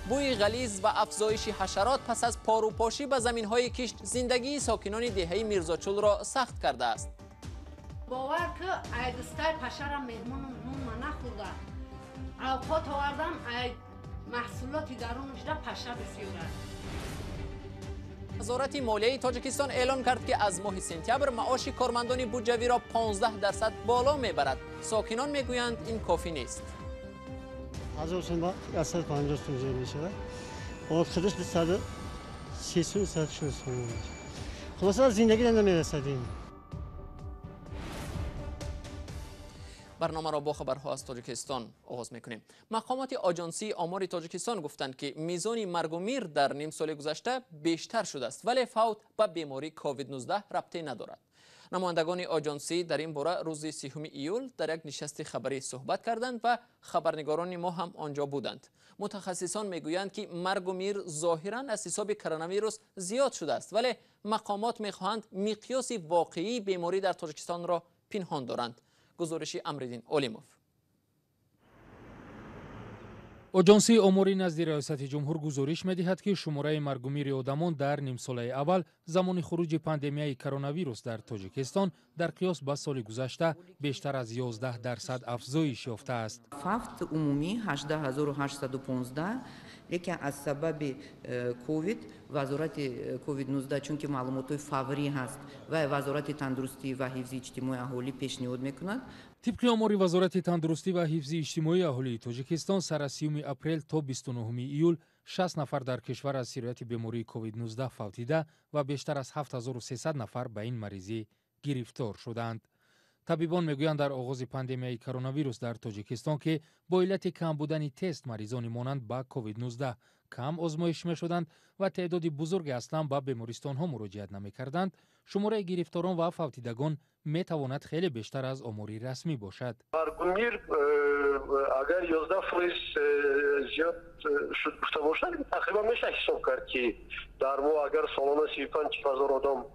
بوی غلیظ و افزایش حشرات پس از پاروپاشی به زمین‌های کشت زندگی ساکنان دهه میرزاچول را سخت کرده است. باور که ایدستای پشرم مهمون نون نخورده. اوقات آوردم محصولاتی درونش را پشه بسیار است. وزارت مالیه تاجیکستان اعلام کرد که از ماه سپتامبر معاش کارمندان بودجوی را 15% بالا میبرد. ساکنان میگویند این کافی نیست. 1000 سوم با 150 سوم زیر میشه. خودش به 130 140 سوم. خلاص از زندگی نمیرسدیم. برنامه را با خبرها از تاجیکستان آغاز میکنیم. مقامات آژانسی آمار تاجیکستان گفتند که میزان مرگ و میر در نیم سال گذشته بیشتر شده است، ولی فوت به بیماری کووید 19 ربطی ندارد. نمایندگان آژانسی در این باره روز 30 ایول در یک نشست خبری صحبت کردند و خبرنگاران ما هم آنجا بودند. متخصصان میگویند که مرگ و میر ظاهرا از حساب کرونا ویروس زیاد شده است، ولی مقامات میخواهند مقیاس واقعی بیماری در تاجیکستان را پنهان دارند. گزارش امردین اولیموف. آژانسی آماری نزد ریاست جمهور گزارش می‌دهد که شماره مرگ و میر آدمان در نیم ساله اول زمان خروج پاندمیای کرونا ویروس در تاجیکستان در قیاس با سال گذشته بیشتر از 11% افزایش یافته است. فوت عمومی 18815 لیکن از سبب کووید وزارت کووید 19 چون که معلومات فوری هست و وزارت تندرستی و حفظ اجتماعی اهالی پیشنهاد میکند. طبق آمار وزارت تندرستی و حفظ اجتماعی اهالی تاجیکستان سر از 30 اپریل تا 29 ایول 60 نفر در کشور از سرایت بیماری کووید 19 فوتیده و بیشتر از 7300 نفر به این مریضی گرفتار شدند. طبیبان میگویند در آغاز پاندمیای کرونا ویروس در تاجیکستان که با علت کم بودن تست مریضان مانند به کووید 19 کم آزمایش می شدند و تعداد بزرگ اصلا به بیمارستان ها مراجعت نمی کردند، شماره گرفتاران و فوتیدگان می تواند خیلی بیشتر از آماری رسمی باشد. مرگ اگر 11% زیاد شده باشد تقریبا میشه حساب کرد که در ماه اگر سالانه 35000 آدم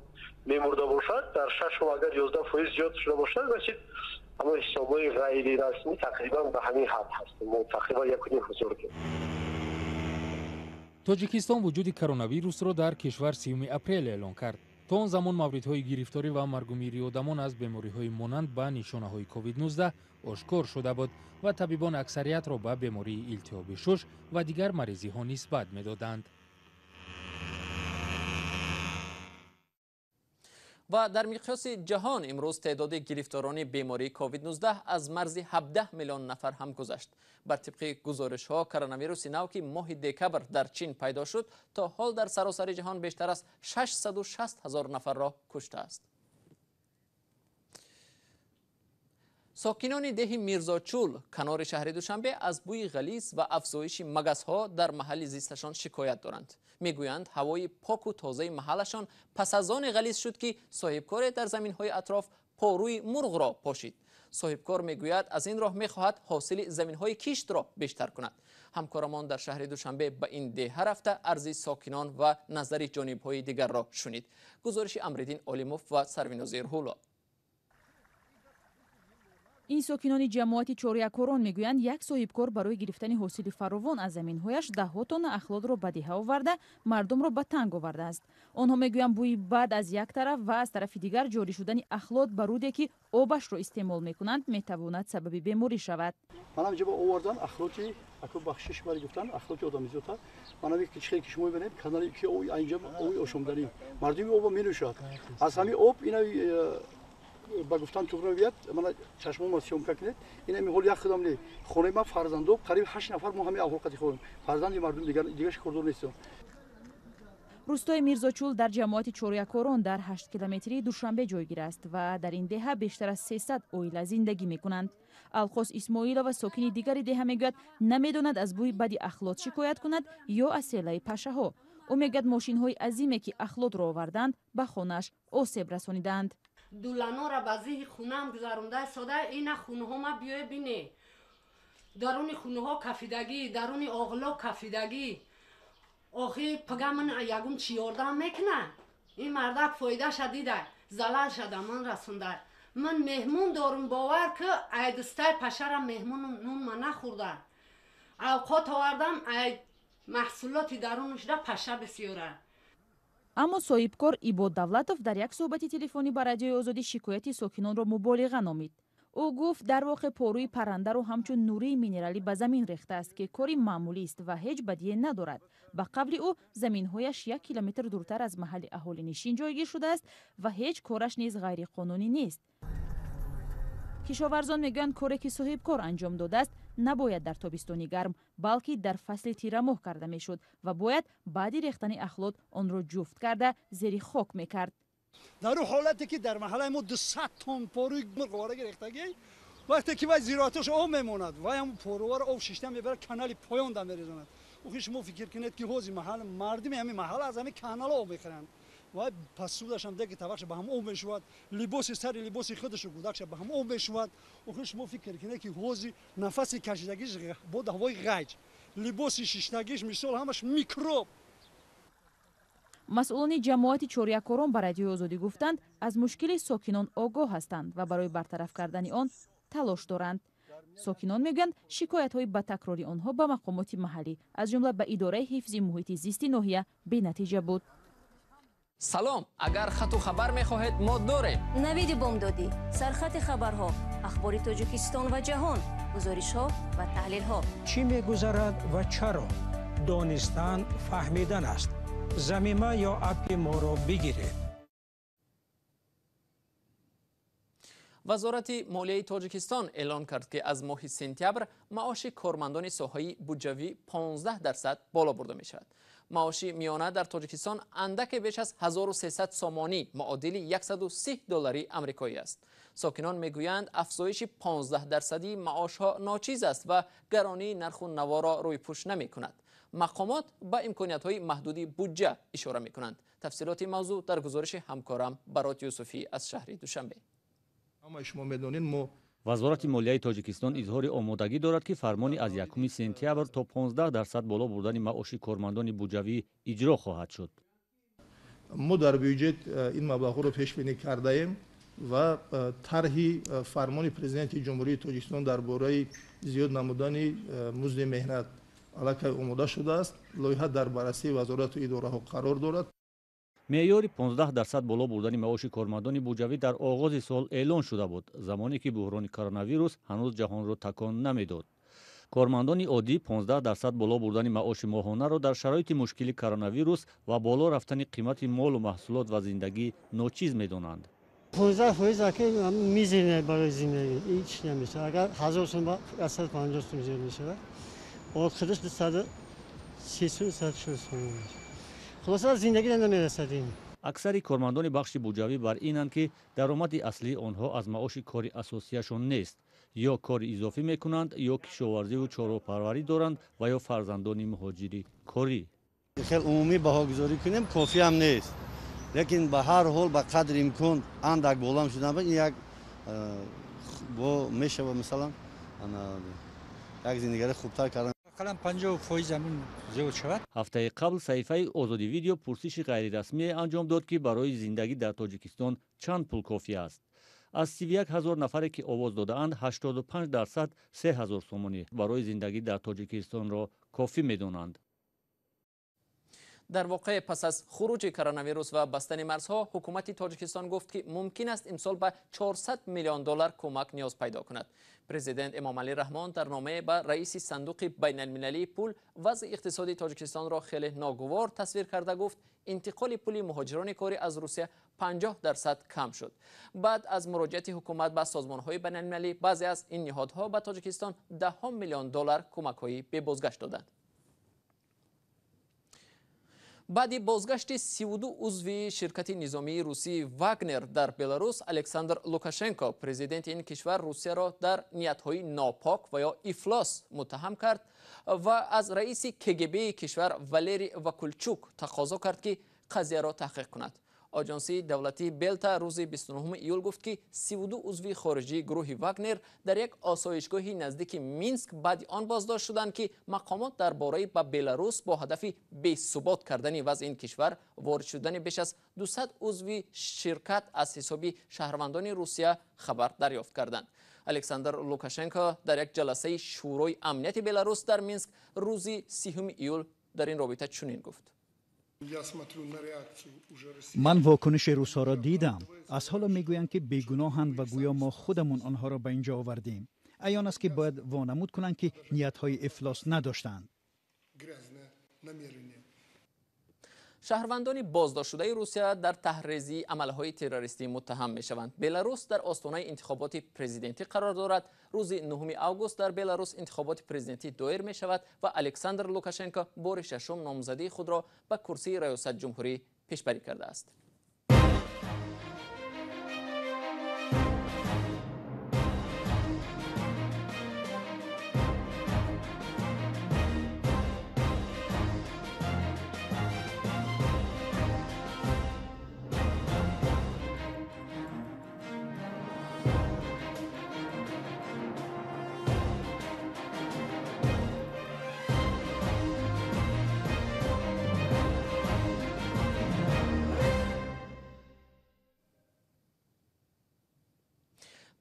میمرده باشد، در 6 ماه اگر 11% زیاد شده باشد رسید. اما حسابای غیر رسمی تقریبا به همین حد هست. ما تقریبا 1500 تاجیکستان وجود کرونا ویروس را در کشور 30 اپریل اعلام کرد. تا آن زمان موردهای گرفتاری و مرگ و میر آدمان از بیماری‌های مانند به نشانه‌های کووید 19 آشکار شده بود و طبیبان اکثریت را به بیماری التهاب شش و دیگر مریضی‌ها نسبت می‌دادند. و در مقیاس جهان امروز تعداد گرفتاران بیماری کووید 19 از مرز 17 میلیون نفر هم گذشت. بر طبق گزارش ها کرونا ویروس نو که ماه دکبر در چین پیدا شد تا حال در سراسر جهان بیشتر از 660,000 نفر را کشته است. ساکنان ده میرزاچول کنار شهر دوشنبه از بوی غلیظ و افزایش مگس‌ها در محل زیستشان شکایت دارند. میگویند هوای پاک و تازه محلشان پس از آن غلیظ شد که صاحبکار در زمین‌های اطراف پاروی مرغ را پاشید. صاحبکار میگوید از این راه میخواهد حاصل زمین‌های کشت را بیشتر کند. همکارمان در شهر دوشنبه به این ده رفته عرض ساکنان و نظر جانب‌های دیگر را شنید. گزارش امردین اولیموف و سروینوزیر هولا. این ساکنان جماعت چوریاکوران میگویند یک صاحبکار برای گرفتن حاصل فراوان از زمین‌هایش ده‌ها تن اخلاد را به دهه آورده مردم را به تنگ آورده است. آنها میگویند بوی بد از یک طرف و از طرف دیگر جاری شدن اخلاد بر رودی که آبش را استعمال میکنند میتواند سبب بیماری شود. من اینجا با آوردن اخلاطی اكو بخشش برای گفتن اخلاطی آدمی زوتا من یک چیزی که شما ببینید کانالی که اینجا اوشم داریم مردمی آب می‌نوشند از همین آب اینا با گفتن تو رو بیاد من چشمم سیوم کنید این میگه یک خدام نی خونه ما فرزندو قریب 8 نفر ما همه اهل خودم فرزند مردم دیگه کردور نیستم. روستای میرزاچول در جماعت چوریاکوران در 8 کیلومتری دوشنبه جایگیر است و در این دهه بیشتر از 300 عائله زندگی میکنند. الخاص اسماعیل و ساکن دیگری دهه میگوید نمیداند از بوی بدی اخلاد شکایت کند یا از سیلای پشه ها. او میگوید ماشین های عظیمی که اخلاد را آوردند به خانه‌اش آسیب رسانیدند. دولانو را بازی خونم گذارونده ساده این خونه ها ما بیای بینی درون خونه ها کفیدگی درون اغلا کفیدگی آخی پگه من یکم چی آردم میکنه این مردک فایده شدیده زلال شده من رسونده من مهمون دارم باور که ایدستای پشرم مهمون نون من نخورده اوقات آوردم محصولات درونش را پشه بسیاره. аммо соҳибкор ибод давлатов дар як суҳбати телефонӣ ба радиои озодӣ шикояти сокинонро муболиға номид. ӯ гуфт дар воқеъ порӯи паррандаро ҳамчун нурии минералӣ ба замин рехтааст ки кори маъмулист ва ҳеҷ бадие надорад. ба қавли ӯ заминҳояш 1 километр дуртар аз маҳалли аҳолинишин ҷойгир шудааст ва ҳеҷ кораш низ ғайриқонунӣ нест. кишоварзон мегӯянд коре ки соҳибкор анҷом додааст набояд дар тобистони гарм, балки дар фасли тирамоҳ карда мешуд ва бояд баъди рехтани ахлот онро ҷуфт карда зери хок мекард. дар ӯ ҳолате ки дар маҳаллаи мо 200 тонн порӯи мурғовараги рехтагӣ вақте ки вай зироаташ об мемонад вай ҳам порувара об шишта мебарад канали поён да мерезонад. охи шумо фикр кунед ки ҳози маҳал мардими ҳамин маҳалла аз ҳамин канала об мехӯранд. вай пасудаш ҳам деки тавақша ба ҳам об мешавад, либоси сари либоси худаш гудакша ба ҳам об мешавад. охи шумо фикр кунед ки ҳози нафаси кашидагиш бо ҳавои ғайҷ, либоси шиштагиш мисол ҳамаш микроб. масъулони ҷамоати чорякорон ба радиои озодӣ гуфтанд аз мушкили сокинон огоҳ ҳастанд ва барои бартараф кардани он талош доранд. сокинон мегӯянд шикоятҳои батакрори онҳо ба мақомоти маҳаллӣ аз ҷумла ба идораи ҳифзи муҳити зисти ноҳия бенатиҷа буд. салом, агар хату хабар мехоҳед мо дорем. навиди бомдодӣ, сархати хабарҳо, ахбори тоҷикистон ва ҷаҳон, гузоришҳо ва таҳлилҳо. чӣ мегузарад ва чаро? донистан фаҳмидан аст. замима ё апи моро бигиред. вазорати молияи тоҷикистон эълон кард ки аз моҳи сентябр маоши кормандони соҳаи буҷавӣ 15% боло бурда мешавад. маоши миёна дар тоҷикистон андаке беш аз 1300 сомонӣ муодили $130 амрикоӣ аст. сокинон мегӯянд афзоиши 15% маошҳо ночиз аст ва гаронии нарху наворо рӯйпӯш намекунад. мақомот ба имкониятҳои маҳдуди буҷа ишора мекунанд. тафсилоти мавзӯъ дар гузориши ҳамкорам Барот Юсуфӣ аз шаҳри Душанбе. вазорати молияи тоҷикистон изҳори омодагӣ дорад ки фармони аз 1 сентябр то 15% боло бурдани маоши кормандони буҷавӣ иҷро хоҳад шуд. мо дар бюҷет ин маблағҳоро пешбинӣ кардаем ва тарҳи фармони президенти ҷумҳурии тоҷикистон дар бораи зиёд намудани музди меҳнат аллакай омода шудааст. лоиҳа дар баррасии вазорату идораҳо қарор дорад. меъёри 15% боло бурдани маоши кормандони буҷавӣ дар оғози сол эълон шуда буд, замоне ки буҳрони коронавирус ҳанӯз ҷаҳонро такон намедод. кормандони оддӣ 15% боло бурдани маоши моҳонаро дар шароити мушкили коронавирус ва боло рафтани қимати молу маҳсулот ва зиндагӣ ночиз медонанд. 15% мизерне барои зиндагӣ ҳеҷ намеша. агар 1000 сум ба 150 сум зиёд мешавад, охириш 230 сум. хулоса зиндагӣ намерасадем. аксари кормандони бахши буҷавӣ бар инанд ки даромади аслии онҳо аз маоши кори асосияшон нест. ё кори изофӣ мекунанд, ё кишоварзиву чоровпарварӣ доранд ва ё фарзандони муҳоҷири корӣ. хел умумӣ баҳогузорӣ кунем кофӣ ҳам нест. лекин ба ҳар ҳол ба қадри имкон андак болам шудан як бо мешава масалан як зиндагии хубтар кардан. қалам 50% замин зиёд шавад. ҳафтаи қабл саҳифаи озодӣ видео пурсиши ғайрирасмие анҷом дод ки барои зиндагӣ дар тоҷикистон чанд пул кофӣ аст. аз 31 000 нафаре ки овоз додаанд 85% 3000 сомонӣ барои зиндагӣ дар тоҷикистонро кофӣ медонанд. дар воқеъ пас аз хуруҷи коронавирус ва бастани марзҳо ҳукумати тоҷикистон гуфт ки мумкин аст имсол ба $400 миллион кӯмак ниёз пайдо кунад. президент эмомалӣ раҳмон дар номае ба раиси сандуқи байналмилалии пул вазъи иқтисоди тоҷикистонро хеле ногувор тасвир карда гуфт интиқоли пули муҳоҷирони кори аз русия 50% кам шуд. баъд аз муроҷиати ҳукумат ба созмонҳои байналмилалӣ баъзе аз ин ниҳодҳо ба тоҷикистон $10 миллион кӯмакҳои бебозгашт доданд. баъди бозгашти 32 узви ширкати низомии русии Вагнер дар Беларус, Александр Лукашенко президенти ин кишвар Русияро дар ниятҳои нопок ва ё ифлос муттаҳам кард ва аз раиси КГБ кишвар Валерий Вакулчук тақозо кард ки қазияро таҳқиқ кунад. аҷонсии давлатии Белта рӯзи 29 июл гуфт ки 32 узви хориҷии гурӯҳи Вагнер дар як осоишгоҳи наздики Минск баъди он боздошт шуданд ки мақомот дар бораи ба Беларус бо ҳадафи бесубот кардани вазъи ин кишвар ворид шудани беш аз 200 узви ширкат аз ҳисоби шаҳрвандони Русия хабар дарёфт карданд. Александр Лукашенко дар як ҷаласаи шӯрои амнияти Беларус дар Минск рӯзи 30 июл در این رابطه چنین گفت: من واکنش روس‌ها را دیدم. از حالا میگویند که بیگناهند و گویا ما خودمون آنها را به اینجا آوردیم. عیان است که باید وانمود کنند که نیت‌های افلاس نداشتند. شهروندان بازداشت شده روسیه در تحریضی عملهای تروریستی متهم میشوند. بلاروس در آستانه انتخابات پرزیدنتی قرار دارد. روز 9 آگوست در بلاروس انتخابات پرزیدنتی دایر می شود و الکساندر لوکاشنکو بار ششم نامزدی خود را به کرسی ریاست جمهوری پیشبری کرده است.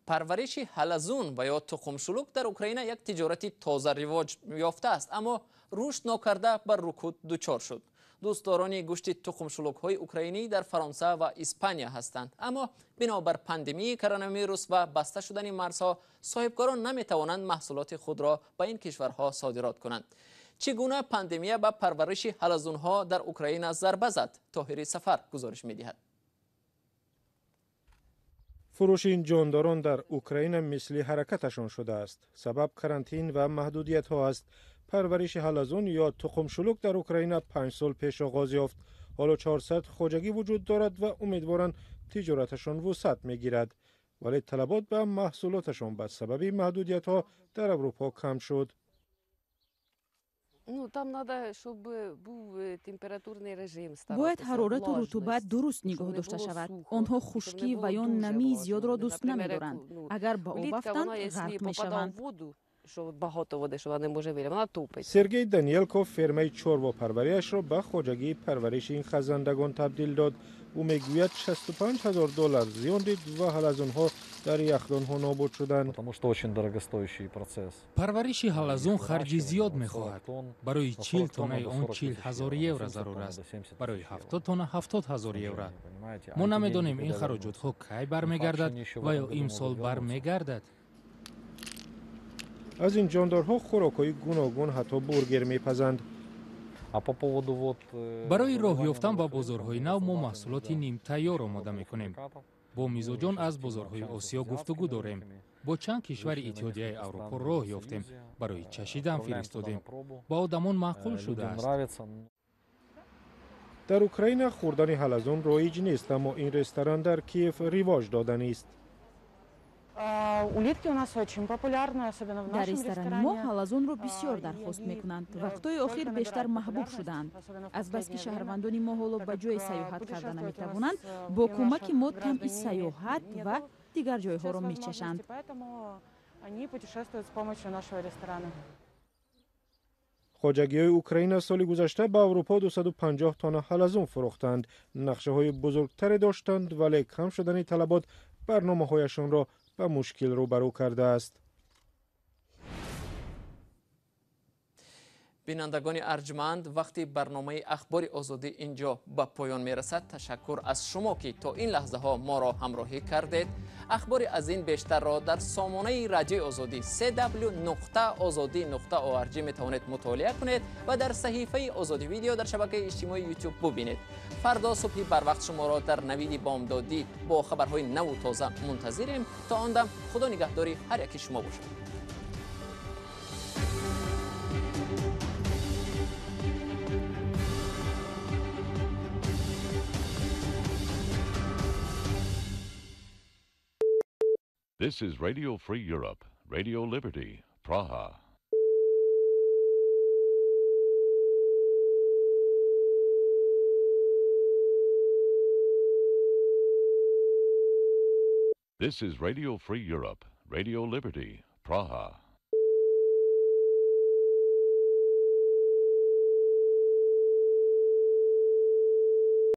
پرورش حلزون و یا تخم شلوغ در اوکراین یک تجارتی تازه رواج یافته است، اما رشد ناکرده بر رکود دچار شد. دوستداران گوشت تخم شلوغ های اوکراینی در فرانسه و اسپانیا هستند، اما بنابر پاندمی کرونا ویروس و بسته شدن مرزها صاحبکاران نمی توانند محصولات خود را به این کشورها صادرات کنند. چگونه پاندمی به پرورش حلزون ها در اوکراین ضربه زد؟ طاهری سفر گزارش می دهد. فروش این جانداران در اوکراین مثل حرکتشان شده است. سبب کرانتین و محدودیت ها است. پرورش حلزون یا تخم شلوغ در اوکراین 5 سال پیش آغاز یافت. حالا 400 خواجگی وجود دارد و امیدوارند تجارتشان وسعت میگیرد. ولی طلبات به محصولاتشان به سبب محدودیت ها در اروپا کم شد. باید حرارت و رطوبت درست نگاه داشته شود. آنها خشکی و یا نمی زیاد را دوست نمی‌دارند. اگر به آب افتند غرق می‌شوند. سرگئی دانیلکوف فرمه چروا پروریش را به خواجگی پرورش این خزندگان تبدیل داد. او میگوید $65,000 زیان دید و حلزون ها در یخدان ها نابود شدند. پرورش حلزون خرج زیاد می‌خواهد. برای 40 تانه آن 40,000 یورو ضرور است. برای 70 تانه 70,000 یورو. ما نمی‌دانیم این خراجات ها کی برمیگردد و یا امسال برمیگردد. از این جاندارها خوراک‌های گوناگون حتی برگر می‌پزند. برای راه یافتن به بازارهای نو ما محصولات نیم تیار آماده می‌کنیم. با میزوجان از بازارهای آسیا گفتگو داریم. با چند کشور اتحادیه اروپا راه یافتیم. برای چشیدن فرستادیم. با آدمان معقول شده است. در اوکراین خوردن حلزون رایج نیست، اما این رستوران در کیف رواج دادنی است. در رستوران ما حلزون را بسیار درخواست میکنند. وقتهای اخیر بیشتر محبوب شدند. از بس که شهروندان ما حالا به جای سیاحت کردن نمیتوانند، با کمک ما طعم سیاحت و دیگر جایها را میچشند. خواجگی‌های اوکراین سال گذشته به اروپا 250 تن حلزون فروختند. نقشه‌های بزرگتری داشتند ولی کم شدن طلبات برنامه‌هایشان را به مشکل روبرو کرده است. بینندگان ارجمند، وقتی برنامه اخبار آزادی اینجا به پایان میرسد. تشکر از شما که تا این لحظه ها ما را همراهی کردید. اخبار از این بیشتر را در سامانه رادیو آزادی www.azadi.org می توانید مطالعه کنید و در صحیفه آزادی ویدیو در شبکه اجتماعی یوتیوب ببینید. فردا صبحی بر وقت شما را در نوید بامدادی با خبرهای نو و تازه منتظریم. تا آن دم خدا نگهداری هر یکی شما باشد. This is Radio Free Europe, Radio Liberty, Praha. This is Radio Free Europe, Radio Liberty, Praha.